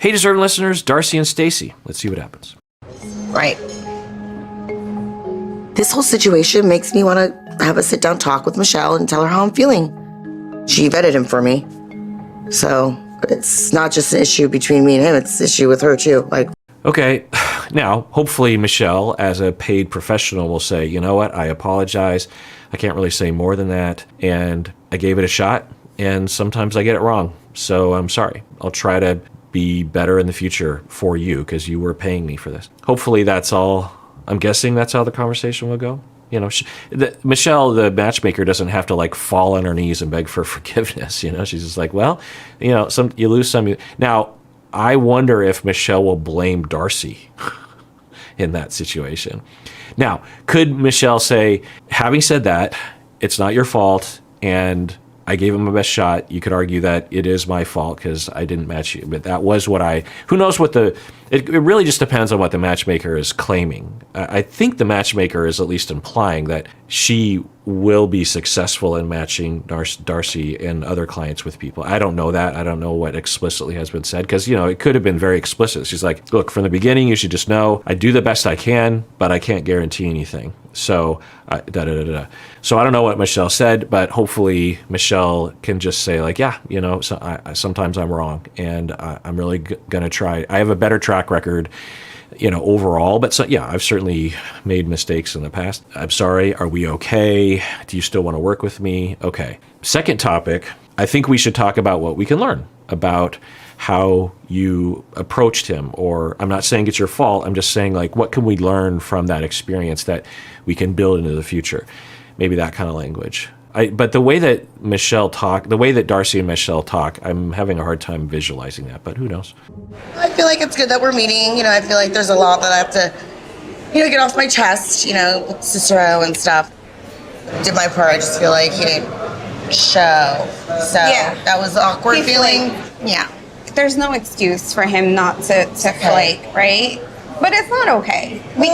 Hey, deserving listeners, Darcey and Stacey. Let's see what happens. Right. This whole situation makes me want to have a sit-down talk with Michelle and tell her how I'm feeling. She vetted him for me. So it's not just an issue between me and him, it's an issue with her too. Okay, now, hopefully Michelle, as a paid professional, will say, you know what, I apologize. I can't really say more than that. And I gave it a shot, and sometimes I get it wrong. So I'm sorry. I'll try to be better in the future for you because you were paying me for this. Hopefully that's all. I'm guessing that's how the conversation will go. You know, Michelle, the matchmaker, doesn't have to fall on her knees and beg for forgiveness. You know, she's just like, well, you lose some. Now, I wonder if Michelle will blame Darcey in that situation. Now, could Michelle say, having said that, it's not your fault, and I gave him my best shot. You could argue that it is my fault because I didn't match you. But that was who knows what it really just depends on what the matchmaker is claiming. I think the matchmaker is at least implying that she will be successful in matching Darcey and other clients with people. I don't know that. I don't know what explicitly has been said because, it could have been very explicit. She's like, look, from the beginning, you should just know I do the best I can, but I can't guarantee anything. So, So I don't know what Michelle said, but hopefully Michelle can just say sometimes I'm wrong, and I'm really going to try. I have a better track record, overall. But I've certainly made mistakes in the past. I'm sorry. Are we okay? Do you still want to work with me? Okay. Second topic, I think we should talk about what we can learn about how you approached him. Or I'm not saying it's your fault. I'm just saying what can we learn from that experience that we can build into the future? Maybe that kind of language. But the way that Darcey and Michelle talk, I'm having a hard time visualizing that, but who knows? I feel like it's good that we're meeting. I feel like there's a lot that I have to, get off my chest, with Cicero and stuff. Did my part. I just feel like he didn't show. So that was an awkward feeling. Yeah. There's no excuse for him not to flake, right? But it's not okay. We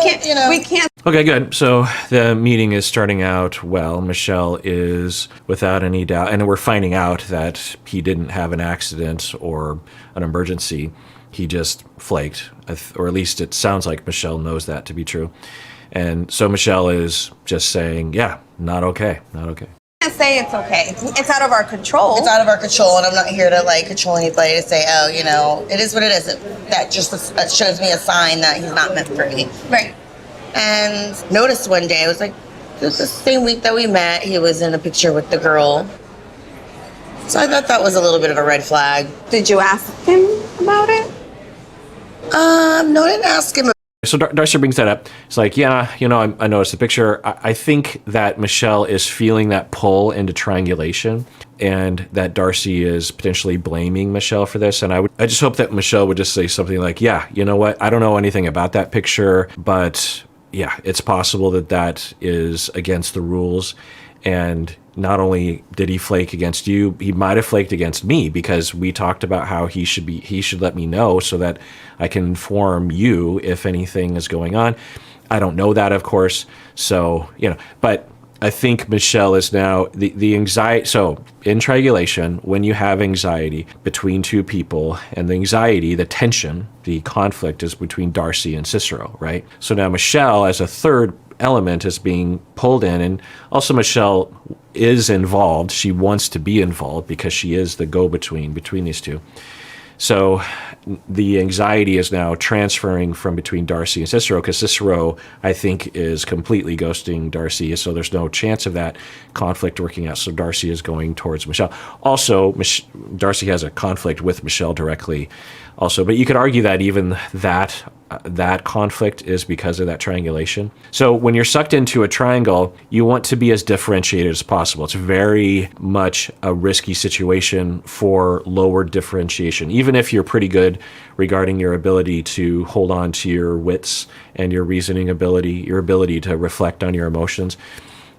can't. Okay, good. So the meeting is starting out well. Michelle is, without any doubt, and we're finding out that he didn't have an accident or an emergency. He just flaked, or at least it sounds like Michelle knows that to be true. And so Michelle is just saying, not okay, not okay. I can't say it's okay. It's out of our control. It's out of our control, and I'm not here to control anybody to say, it is what it is. That just shows me a sign that he's not meant for me. Right. And noticed one day, it was it was the same week that we met, he was in a picture with the girl. So I thought that was a little bit of a red flag. Did you ask him about it? No, I didn't ask him. So Darcey brings that up. It's I noticed the picture. I think that Michelle is feeling that pull into triangulation, and that Darcey is potentially blaming Michelle for this. And I just hope that Michelle would just say something like, you know what? I don't know anything about that picture, but it's possible that is against the rules. And not only did he flake against you, he might have flaked against me because we talked about how he should let me know so that I can inform you if anything is going on. I don't know that, of course. So, but I think Michelle is now the anxiety. So in triangulation, when you have anxiety between two people, and the anxiety, the tension, the conflict is between Darcey and Cicero, right? So now Michelle, as a third element, is being pulled in, and also Michelle is involved. She wants to be involved because she is the go-between between these two. So the anxiety is now transferring from between Darcey and Cicero, because Cicero, I think, is completely ghosting Darcey, so there's no chance of that conflict working out. So Darcey is going towards Michelle. Also, Darcey has a conflict with Michelle directly also, but you could argue that even that conflict is because of that triangulation. So when you're sucked into a triangle, you want to be as differentiated as possible. It's very much a risky situation for lower differentiation. Even if you're pretty good regarding your ability to hold on to your wits and your reasoning ability, your ability to reflect on your emotions,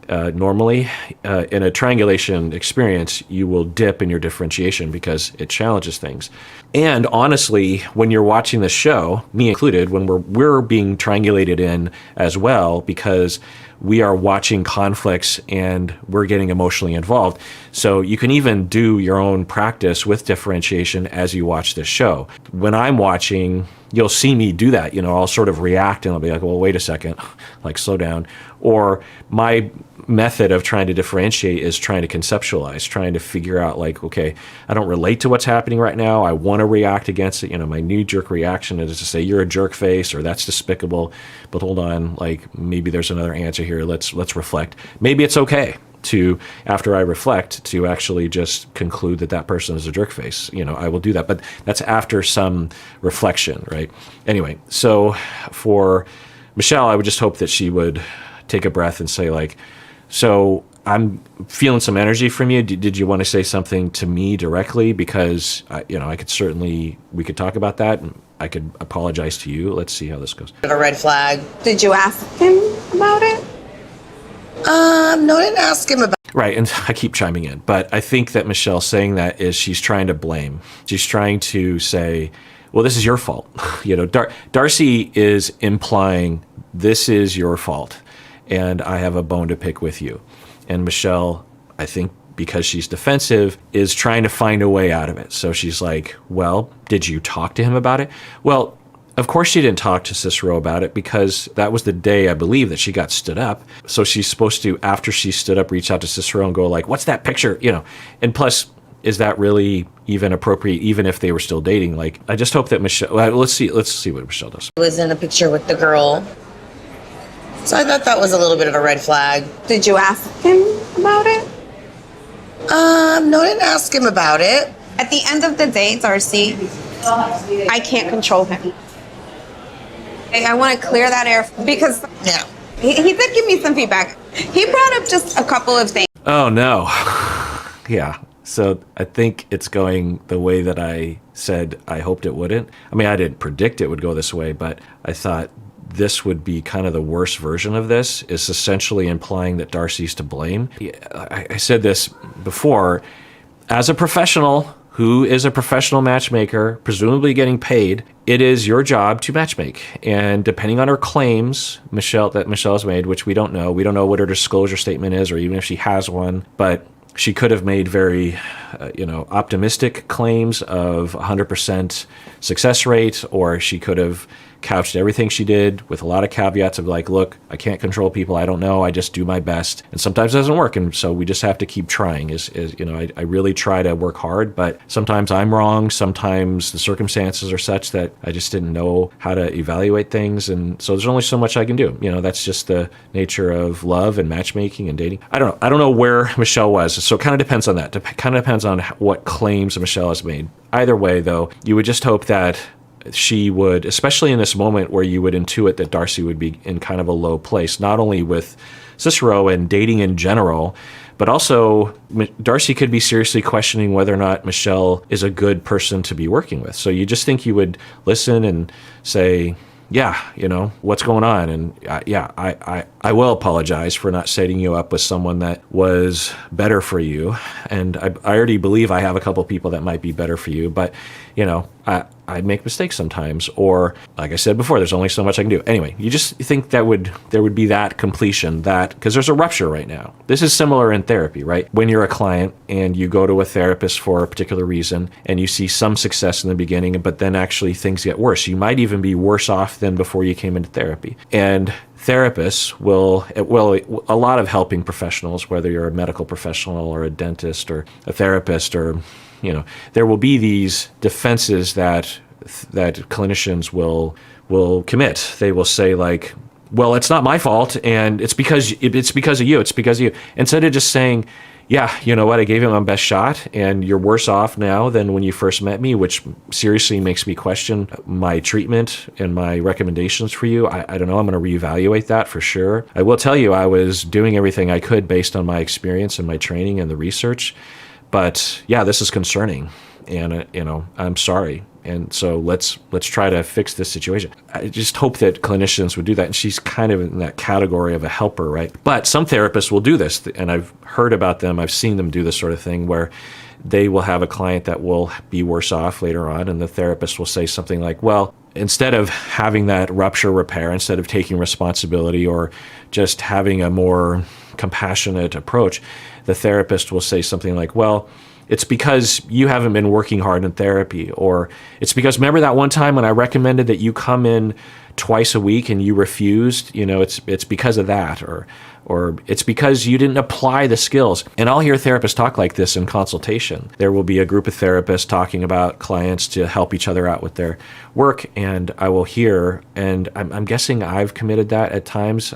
normally, in a triangulation experience, you will dip in your differentiation because it challenges things. And honestly, when you're watching the show, me included, when we're being triangulated in as well, because we are watching conflicts and we're getting emotionally involved. So you can even do your own practice with differentiation as you watch this show. When I'm watching, you'll see me do that. I'll sort of react and I'll be like, well, wait a second, like slow down. Or my method of trying to differentiate is trying to conceptualize, trying to figure out like, okay, I don't relate to what's happening right now. I want to react against it. My knee-jerk reaction is to say you're a jerk face or that's despicable. But hold on, like maybe there's another answer here. Let's reflect. Maybe it's okay to, after I reflect, to actually just conclude that that person is a jerk face. I will do that, but that's after some reflection, right? Anyway, so for Michelle, I would just hope that she would take a breath and say like, so I'm feeling some energy from you. Did you want to say something to me directly? Because I could certainly, we could talk about that. And I could apologize to you. Let's see how this goes. A red flag. Did you ask him about it? No, I didn't ask him about. Right, and I keep chiming in, but I think that Michelle saying that is she's trying to blame. She's trying to say, well, this is your fault. Darcey is implying this is your fault, and I have a bone to pick with you. And Michelle, I think because she's defensive, is trying to find a way out of it. So she's like, well, did you talk to him about it? Well, of course she didn't talk to Cicero about it because that was the day, I believe, that she got stood up. So she's supposed to, after she stood up, reach out to Cicero and go like, what's that picture? And plus, is that really even appropriate, even if they were still dating? Like, I just hope that Michelle, let's see what Michelle does. I was in a picture with the girl. So I thought that was a little bit of a red flag. Did you ask him about it? No, I didn't ask him about it. At the end of the day, Darcey, I can't control him. I want to clear that air because Yeah. he did give me some feedback. He brought up just a couple of things. Oh, no. Yeah. So I think it's going the way that I said I hoped it wouldn't. I mean, I didn't predict it would go this way, but I thought this would be kind of the worst version of this, is essentially implying that Darcey's to blame. I said this before. As a professional who is a professional matchmaker, presumably getting paid, it is your job to matchmake. And depending on her claims, Michelle has made, which we don't know what her disclosure statement is, or even if she has one, but she could have made very, optimistic claims of 100% success rate, or she could have couched everything she did with a lot of caveats of like, look, I can't control people. I don't know. I just do my best. And sometimes it doesn't work. And so we just have to keep trying. I really try to work hard, but sometimes I'm wrong. Sometimes the circumstances are such that I just didn't know how to evaluate things. And so there's only so much I can do. That's just the nature of love and matchmaking and dating. I don't know where Michelle was. So it kind of depends on that. It kind of depends on what claims Michelle has made. Either way, though, you would just hope that she would, especially in this moment where you would intuit that Darcey would be in kind of a low place, not only with Cicero and dating in general, but also Darcey could be seriously questioning whether or not Michelle is a good person to be working with. So you just think you would listen and say, yeah, what's going on? And I will apologize for not setting you up with someone that was better for you. And I already believe I have a couple people that might be better for you, but I make mistakes sometimes, or like I said before, there's only so much I can do. Anyway, you just think there would be that completion, that because there's a rupture right now. This is similar in therapy, right? When you're a client and you go to a therapist for a particular reason and you see some success in the beginning, but then actually things get worse. You might even be worse off than before you came into therapy. And therapists a lot of helping professionals, whether you're a medical professional or a dentist or a therapist, or there will be these defenses that clinicians will commit. They will say like, well, it's not my fault, and it's because of you. It's because of you. Instead of just saying, yeah, you know what, I gave him my best shot, and you're worse off now than when you first met me, which seriously makes me question my treatment and my recommendations for you. I don't know. I'm going to reevaluate that for sure. I will tell you I was doing everything I could based on my experience and my training and the research. But yeah, this is concerning, and I'm sorry. And so let's try to fix this situation. I just hope that clinicians would do that. And she's kind of in that category of a helper, right? But some therapists will do this, and I've heard about them. I've seen them do this sort of thing where they will have a client that will be worse off later on, and the therapist will say something like, well, instead of having that rupture repair, instead of taking responsibility or just having a more compassionate approach, the therapist will say something like, well, it's because you haven't been working hard in therapy, or it's because, remember that one time when I recommended that you come in twice a week and you refused, it's because of that, or it's because you didn't apply the skills. And I'll hear therapists talk like this in consultation. There will be a group of therapists talking about clients to help each other out with their work, and I will hear, and I'm guessing I've committed that at times.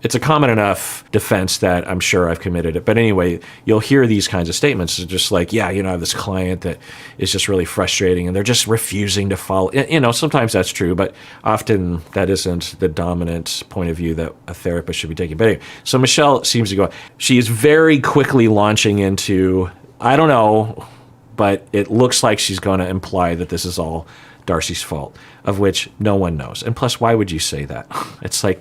It's a common enough defense that I'm sure I've committed it. But anyway, you'll hear these kinds of statements. It's just like, yeah, I have this client that is just really frustrating and they're just refusing to follow. Sometimes that's true, but often that isn't the dominant point of view that a therapist should be taking. But anyway, so Michelle seems to go, she is very quickly launching into, I don't know, but it looks like she's going to imply that this is all Darcey's fault, of which no one knows. And plus, why would you say that? It's like,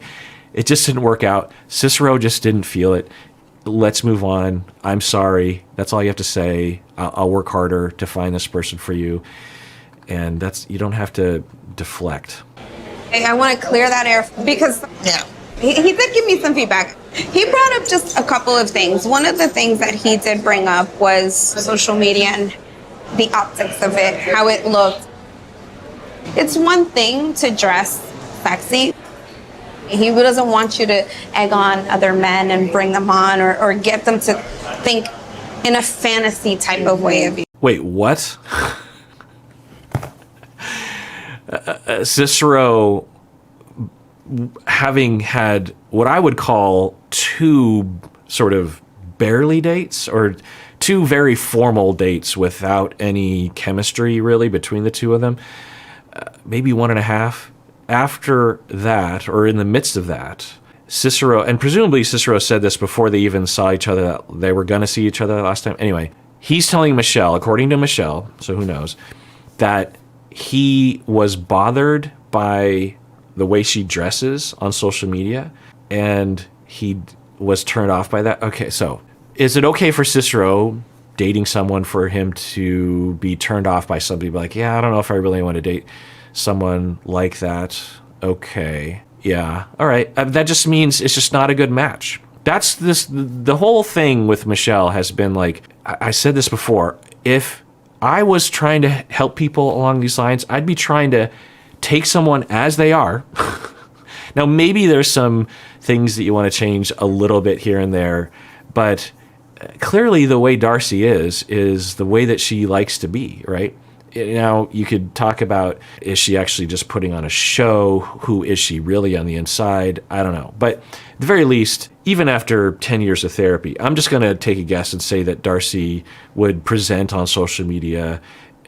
it just didn't work out. Cicero just didn't feel it. Let's move on. I'm sorry. That's all you have to say. I'll work harder to find this person for you. And you don't have to deflect. I want to clear that air because he did give me some feedback. He brought up just a couple of things. One of the things that he did bring up was social media and the optics of it, how it looked. It's one thing to dress sexy. He doesn't want you to egg on other men and bring them on or get them to think in a fantasy type of way of you. Wait, what? Cicero, having had what I would call two sort of barely dates, or two very formal dates without any chemistry really between the two of them, maybe 1.5. After that, or in the midst of that, Cicero, and presumably Cicero said this before they even saw each other, that they were going to see each other last time. Anyway, he's telling Michelle, according to Michelle, so who knows, that he was bothered by the way she dresses on social media, and he was turned off by that. Okay, so is it okay for Cicero dating someone for him to be turned off by somebody, like, yeah, I don't know if I really want to date someone like that? Okay, yeah, all right. That just means it's just not a good match. That's the whole thing with Michelle has been like, I said this before, if I was trying to help people along these lines, I'd be trying to take someone as they are. Now, maybe there's some things that you want to change a little bit here and there, but clearly the way Darcey is the way that she likes to be, right? Now, you could talk about, is she actually just putting on a show? Who is she really on the inside? I don't know. But at the very least, even after 10 years of therapy, I'm just going to take a guess and say that Darcey would present on social media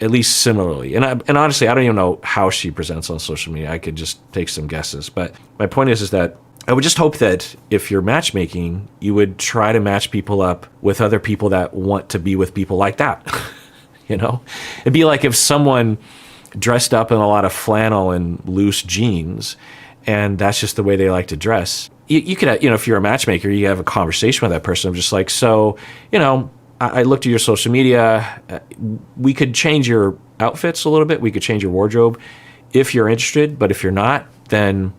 at least similarly. And honestly, I don't even know how she presents on social media. I could just take some guesses. But my point is that I would just hope that if you're matchmaking, you would try to match people up with other people that want to be with people like that. It'd be like if someone dressed up in a lot of flannel and loose jeans, and that's just the way they like to dress. You could, if you're a matchmaker, you have a conversation with that person. I'm just like, so, I looked at your social media. We could change your outfits a little bit. We could change your wardrobe if you're interested. But if you're not, then,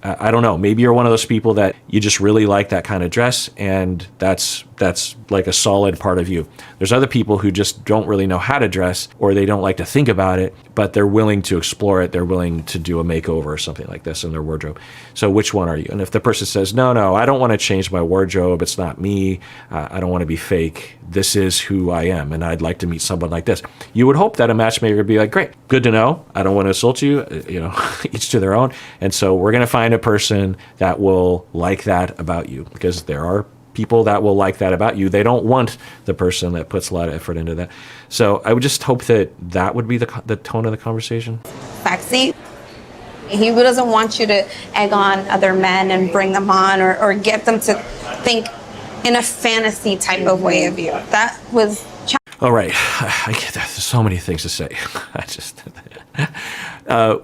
I don't know. Maybe you're one of those people that you just really like that kind of dress, and that's like a solid part of you. There's other people who just don't really know how to dress, or they don't like to think about it, but they're willing to explore it. They're willing to do a makeover or something like this in their wardrobe. So which one are you? And if the person says, no, I don't want to change my wardrobe. It's not me. I don't want to be fake. This is who I am, and I'd like to meet someone like this. You would hope that a matchmaker would be like, great, good to know. I don't want to insult you. Each to their own. And so we're going to find a person that will like that about you, because there are people that will like that about you. They don't want the person that puts a lot of effort into that. So I would just hope that would be the tone of the conversation. Sexy. He doesn't want you to egg on other men and bring them on or get them to think in a fantasy type of way of you. That was All right. I get that. There's so many things to say. I just,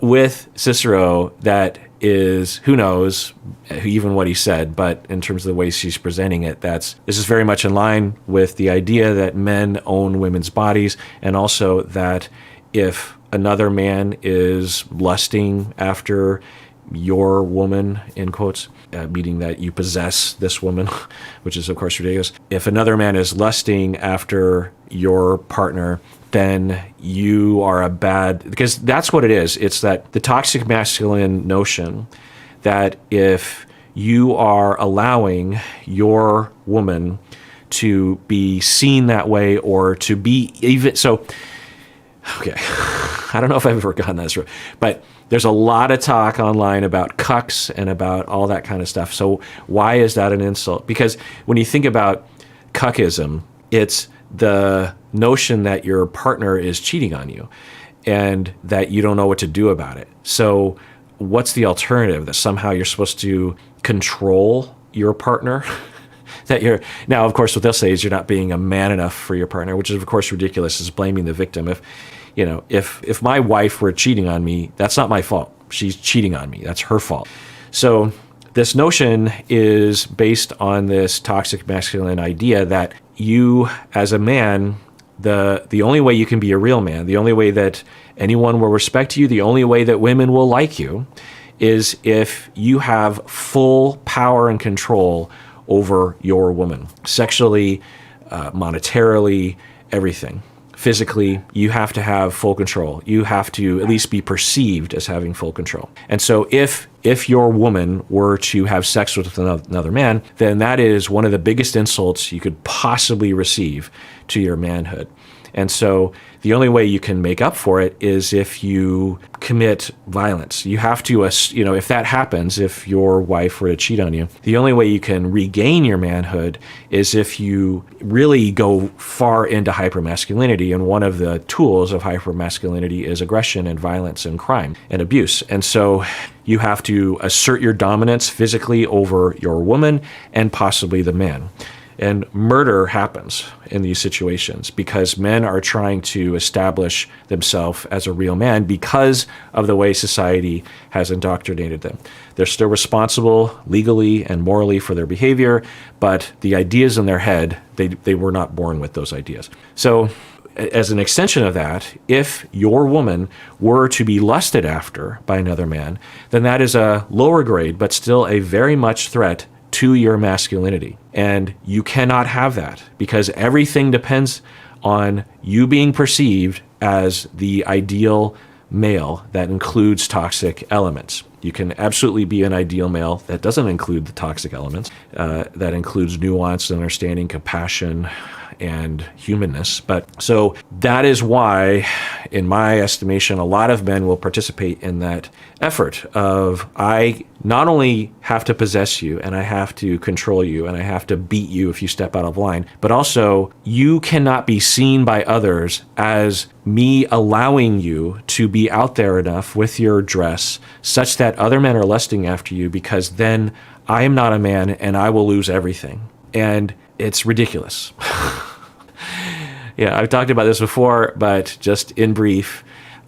with Cicero, that is, who knows even what he said, but in terms of the way she's presenting it, this is very much in line with the idea that men own women's bodies, and also that if another man is lusting after your woman, in quotes, meaning that you possess this woman, which is of course ridiculous. If another man is lusting after your partner, then you are a bad, because that's what it is. It's that the toxic masculine notion that if you are allowing your woman to be seen that way, or to be even, so, okay, I don't know if I've ever gotten this, but there's a lot of talk online about cucks and about all that kind of stuff. So why is that an insult? Because when you think about cuckism, it's the notion that your partner is cheating on you and that you don't know what to do about it. So what's the alternative? That somehow you're supposed to control your partner? That you're, now, of course, what they'll say is you're not being a man enough for your partner, which is, of course, ridiculous. Is blaming the victim. If my wife were cheating on me, that's not my fault. She's cheating on me. That's her fault. So this notion is based on this toxic masculine idea that you, as a man, the only way you can be a real man, the only way that anyone will respect you, the only way that women will like you, is if you have full power and control over your woman, sexually, monetarily, everything. Physically, you have to have full control. You have to at least be perceived as having full control. And so if your woman were to have sex with another man, then that is one of the biggest insults you could possibly receive to your manhood. And so the only way you can make up for it is if you commit violence. You have to, if that happens, if your wife were to cheat on you, the only way you can regain your manhood is if you really go far into hypermasculinity. And one of the tools of hypermasculinity is aggression and violence and crime and abuse. And so you have to assert your dominance physically over your woman and possibly the man. And murder happens in these situations because men are trying to establish themselves as a real man because of the way society has indoctrinated them. They're still responsible legally and morally for their behavior, but the ideas in their head, they were not born with those ideas. So as an extension of that, if your woman were to be lusted after by another man, then that is a lower grade, but still a very much threat to your masculinity. And you cannot have that because everything depends on you being perceived as the ideal male that includes toxic elements. You can absolutely be an ideal male that doesn't include the toxic elements, that includes nuance, understanding, compassion, and humanness. But so that is why, in my estimation, a lot of men will participate in that effort of, I not only have to possess you and I have to control you and I have to beat you if you step out of line, but also you cannot be seen by others as me allowing you to be out there enough with your dress such that other men are lusting after you, because then I am not a man and I will lose everything. And it's ridiculous. Yeah, I've talked about this before, but just in brief,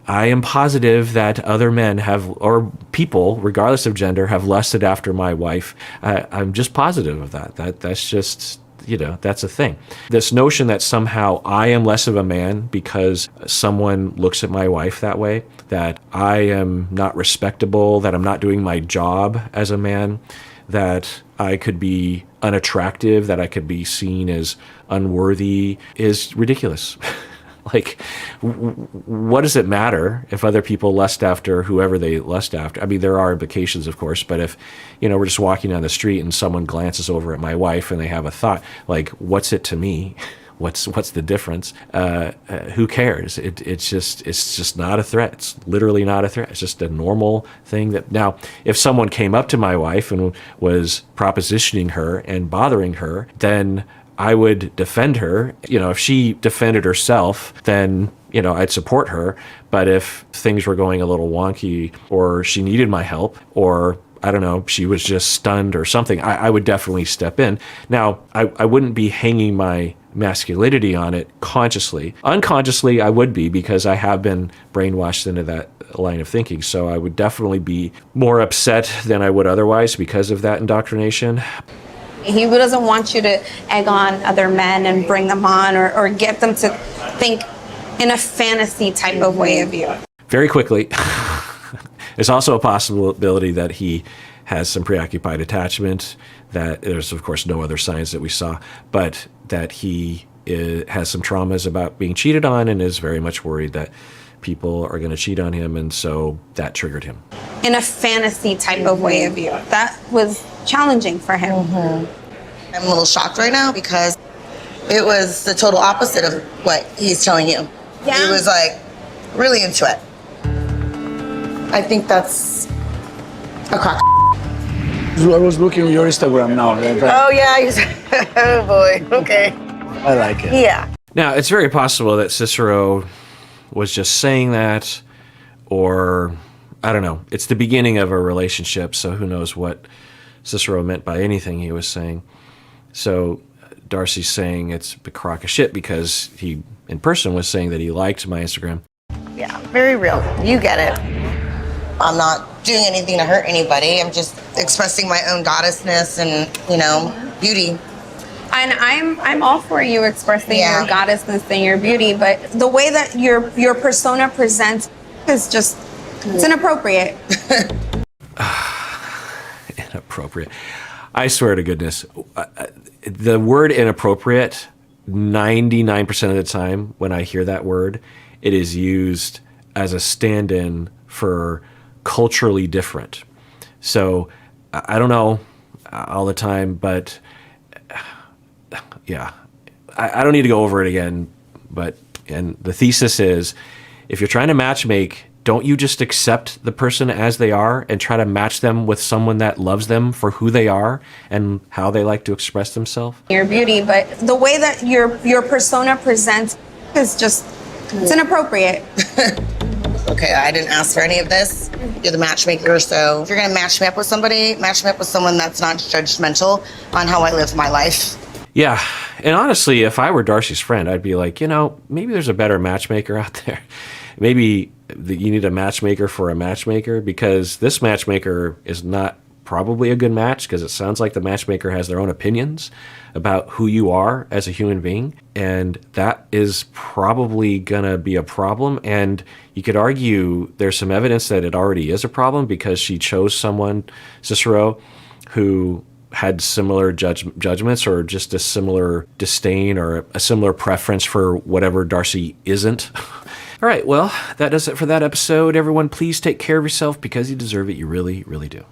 I am positive that other men have, or people, regardless of gender, have lusted after my wife. I'm just positive of that. That's just, that's a thing. This notion that somehow I am less of a man because someone looks at my wife that way, that I am not respectable, that I'm not doing my job as a man, that I could be unattractive, that I could be seen as unworthy, is ridiculous. Like, what does it matter if other people lust after whoever they lust after? I mean, there are implications, of course, but if, we're just walking down the street and someone glances over at my wife and they have a thought, like, what's it to me? What's the difference? Who cares? It's just not a threat. It's literally not a threat. It's just a normal thing. That now, if someone came up to my wife and was propositioning her and bothering her, then I would defend her. If she defended herself, then I'd support her. But if things were going a little wonky, or she needed my help, or I don't know, she was just stunned or something, I would definitely step in. Now, I wouldn't be hanging my masculinity on it consciously. Unconsciously, I would be, because I have been brainwashed into that line of thinking. So I would definitely be more upset than I would otherwise because of that indoctrination. He doesn't want you to egg on other men and bring them on, or get them to think in a fantasy type of way of you. Very quickly, there's also a possibility that he has some preoccupied attachment, that there's, of course, no other signs that we saw, but that he has some traumas about being cheated on and is very much worried that people are going to cheat on him, and so that triggered him. In a fantasy type of way of you. That was challenging for him. Mm-hmm. I'm a little shocked right now because it was the total opposite of what he's telling you. Yeah. He was like really into it. I think that's a crock. I was looking at your Instagram now. Oh yeah, oh boy, okay. I like it. Yeah. Now, it's very possible that Cicero was just saying that, or I don't know. It's the beginning of a relationship, so who knows what Cicero meant by anything he was saying. So Darcey's saying it's a crock of shit because he, in person, was saying that he liked my Instagram. Yeah, very real. You get it. I'm not doing anything to hurt anybody. I'm just expressing my own goddessness and, beauty. And I'm all for you expressing your goddessness and your beauty, but the way that your persona presents is just, it's inappropriate. Inappropriate. I swear to goodness, the word inappropriate, 99% of the time when I hear that word, it is used as a stand-in for culturally different. So I don't know all the time, but yeah, I don't need to go over it again. And the thesis is, if you're trying to matchmake, don't you just accept the person as they are and try to match them with someone that loves them for who they are and how they like to express themselves? Your beauty, but the way that your persona presents is just, it's inappropriate. Okay, I didn't ask for any of this. You're the matchmaker, so if you're gonna match me up with somebody, match me up with someone that's not judgmental on how I live my life. Yeah, and honestly, if I were Darcey's friend, I'd be like, maybe there's a better matchmaker out there. Maybe you need a matchmaker for a matchmaker, because this matchmaker is not probably a good match, because it sounds like the matchmaker has their own opinions about who you are as a human being, and that is probably gonna be a problem. And you could argue there's some evidence that it already is a problem, because she chose someone, Cicero, who had similar judgments, or just a similar disdain or a similar preference for whatever Darcey isn't. All right, well, that does it for that episode. Everyone, please take care of yourself, because you deserve it. You really, really do.